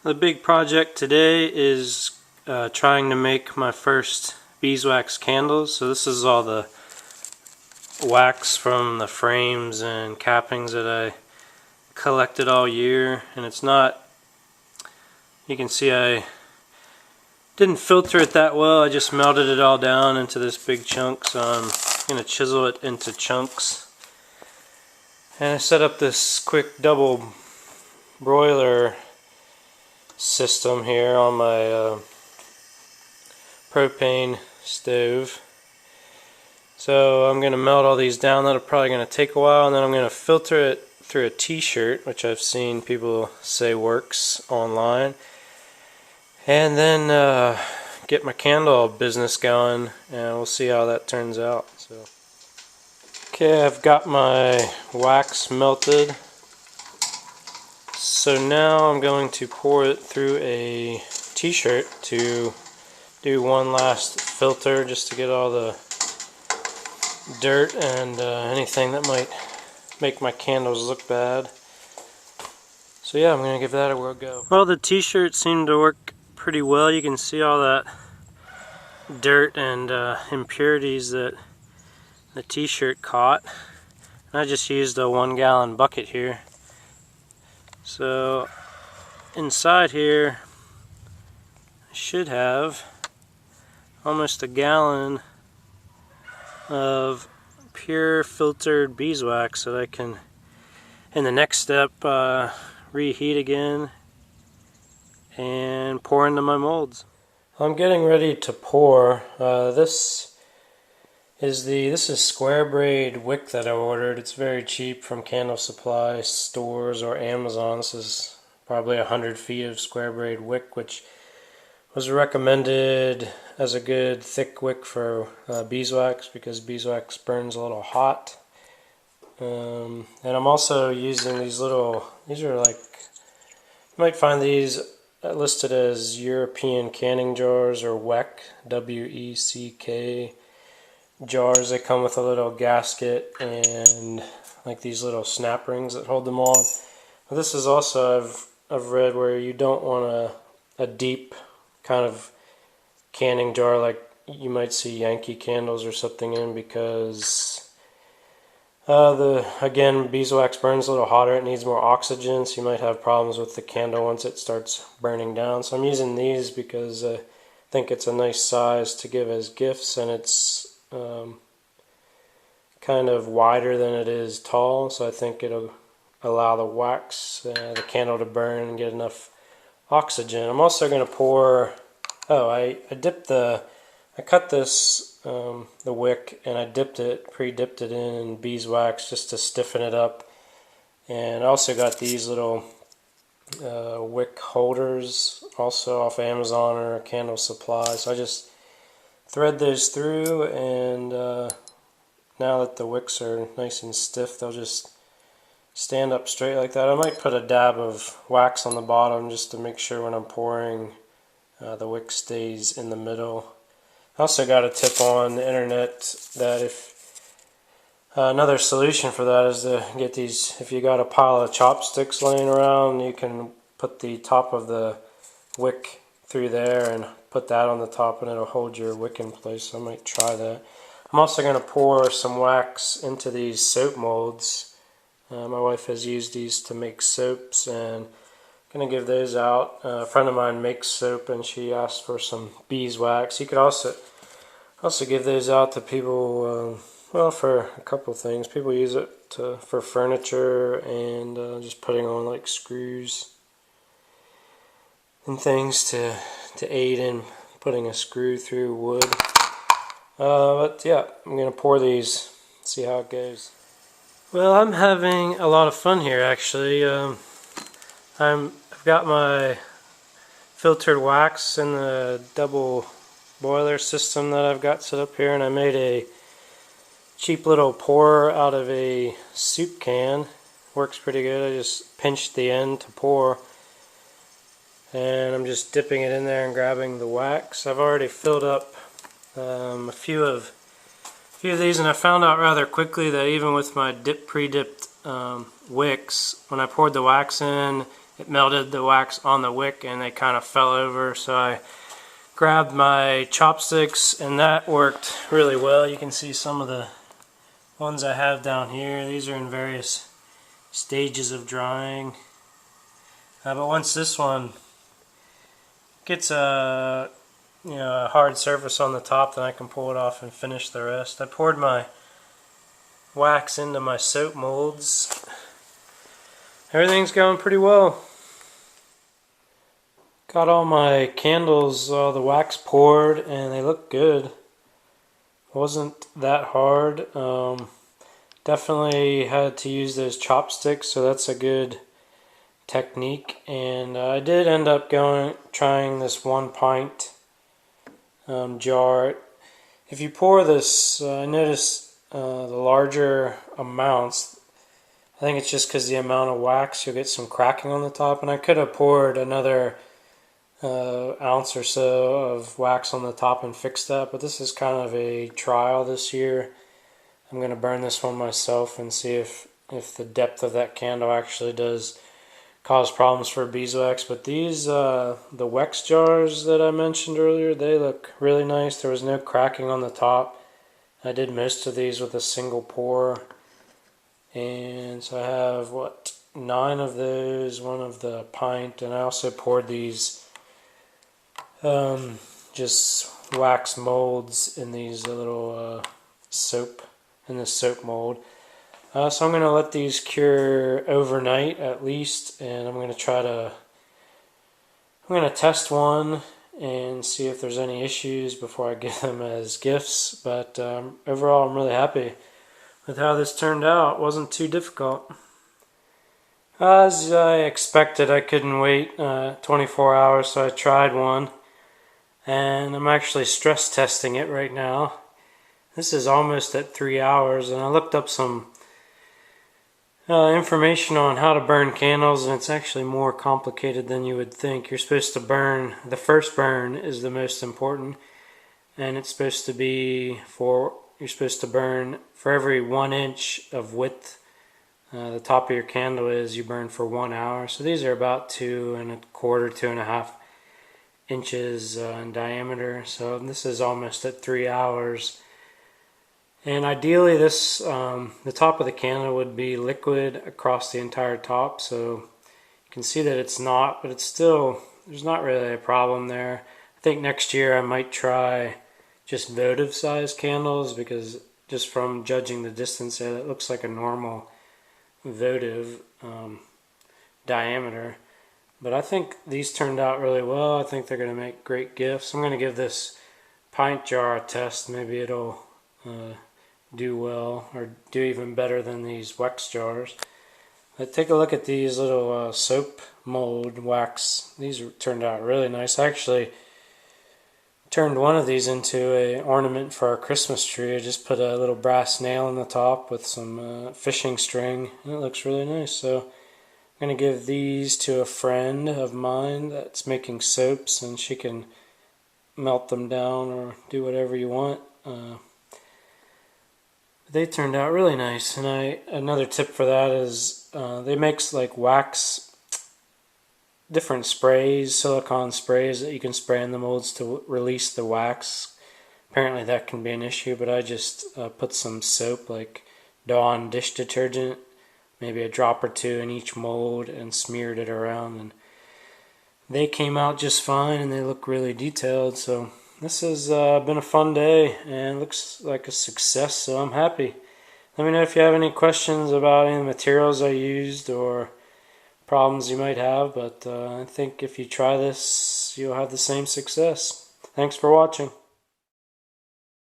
The big project today is trying to make my first beeswax candles. So this is all the wax from the frames and cappings that I collected all year, and it's not, you can see I didn't filter it that well. I just melted it all down into this big chunk, so I'm going to chisel it into chunks. And I set up this quick double broiler system here on my propane stove. So I'm going to melt all these down. That'll probably going to take a while, and then I'm going to filter it through a t-shirt, which I've seen people say works online, and then get my candle business going, and we'll see how that turns out. So, okay, I've got my wax melted. So now I'm going to pour it through a t-shirt to do one last filter, just to get all the dirt and anything that might make my candles look bad. So yeah, I'm going to give that a go. Well, the t-shirt seemed to work pretty well. You can see all that dirt and impurities that the t-shirt caught. And I just used a 1-gallon bucket here. So inside here I should have almost a gallon of pure filtered beeswax that I can, in the next step, reheat again and pour into my molds. I'm getting ready to pour. This is square braid wick that I ordered. It's very cheap from candle supply stores or Amazon. This is probably 100 feet of square braid wick, which was recommended as a good thick wick for beeswax, because beeswax burns a little hot. And I'm also using these are like, you might find these listed as European canning jars, or WECK, W-E-C-K jars. They come with a little gasket and like these little snap rings that hold them on. But this is also, I've read, where you don't want a deep kind of canning jar like you might see Yankee candles or something in, because again, beeswax burns a little hotter. It needs more oxygen, so you might have problems with the candle once it starts burning down. So I'm using these because I think it's a nice size to give as gifts, and it's kind of wider than it is tall, so I think it'll allow the wax, the candle to burn and get enough oxygen. I'm also going to pour, I cut this, the wick, and I pre-dipped it in beeswax just to stiffen it up. And I also got these little wick holders, also off Amazon or Candle Supply. So I just thread those through, and now that the wicks are nice and stiff, they'll just stand up straight like that. I might put a dab of wax on the bottom just to make sure when I'm pouring the wick stays in the middle. I also got a tip on the internet that if another solution for that is to get these, if you got a pile of chopsticks laying around, you can put the top of the wick through there and put that on the top, and it'll hold your wick in place. So I might try that. I'm also going to pour some wax into these soap molds. My wife has used these to make soaps, and I'm going to give those out. A friend of mine makes soap, and she asked for some beeswax. You could also give those out to people, well, for a couple of things. People use it for furniture, and just putting on like screws and things to aid in putting a screw through wood. But yeah, I'm going to pour these, see how it goes. Well, I'm having a lot of fun here, actually. I've got my filtered wax in the double boiler system that I've got set up here, and I made a cheap little pourer out of a soup can. Works pretty good. I just pinched the end to pour, and I'm just dipping it in there and grabbing the wax. I've already filled up a few of these, and I found out rather quickly that even with my pre-dipped wicks, when I poured the wax in it melted the wax on the wick and they kind of fell over, so I grabbed my chopsticks and that worked really well. You can see some of the ones I have down here. These are in various stages of drying. But once this one gets a a hard surface on the top, then I can pull it off and finish the rest. I poured my wax into my soap molds. Everything's going pretty well. Got all my candles, the wax poured, and they look good. Wasn't that hard. Definitely had to use those chopsticks, so that's a good technique. And I did end up trying this 1 pint jar. If you pour this, I noticed the larger amounts, I think it's just because the amount of wax, you'll get some cracking on the top, and I could have poured another ounce or so of wax on the top and fixed that, but this is kind of a trial this year. I'm going to burn this one myself and see if the depth of that candle actually does cause problems for beeswax. But these, the wax jars that I mentioned earlier, they look really nice. There was no cracking on the top. I did most of these with a single pour, and so I have 9 of those, 1 of the pint, and I also poured these just wax molds in these little soap, in this soap mold. So I'm going to let these cure overnight at least, and I'm going to test one and see if there's any issues before I give them as gifts. But overall, I'm really happy with how this turned out. It wasn't too difficult. As I expected, I couldn't wait 24 hours, so I tried one. And I'm actually stress testing it right now. This is almost at 3 hours, and I looked up some information on how to burn candles, and it's actually more complicated than you would think. You're supposed to burn, the first burn is the most important, and it's supposed to be you're supposed to burn for every 1 inch of width the top of your candle is, you burn for 1 hour. So these are about 2¼ to 2½ inches in diameter, so this is almost at 3 hours. And ideally this the top of the candle would be liquid across the entire top, so you can see that it's not, but it's still, there's not really a problem there. I think next year I might try just votive size candles, because just from judging the distance there, it looks like a normal votive diameter. But I think these turned out really well. I think they're going to make great gifts. I'm going to give this pint jar a test. Maybe it'll do well, or do even better than these wax jars. But take a look at these little soap mold wax. These turned out really nice. I actually turned one of these into an ornament for our Christmas tree. I just put a little brass nail on the top with some fishing string, and it looks really nice. So I'm going to give these to a friend of mine that's making soaps, and she can melt them down or do whatever you want. They turned out really nice. And another tip for that is they make like wax, different sprays, silicone sprays that you can spray in the molds to release the wax. Apparently that can be an issue, but I just put some soap, like Dawn dish detergent, maybe a drop or 2 in each mold, and smeared it around, and they came out just fine, and they look really detailed. So this has been a fun day and looks like a success, so I'm happy. Let me know if you have any questions about any of the materials I used or problems you might have, but I think if you try this, you'll have the same success. Thanks for watching.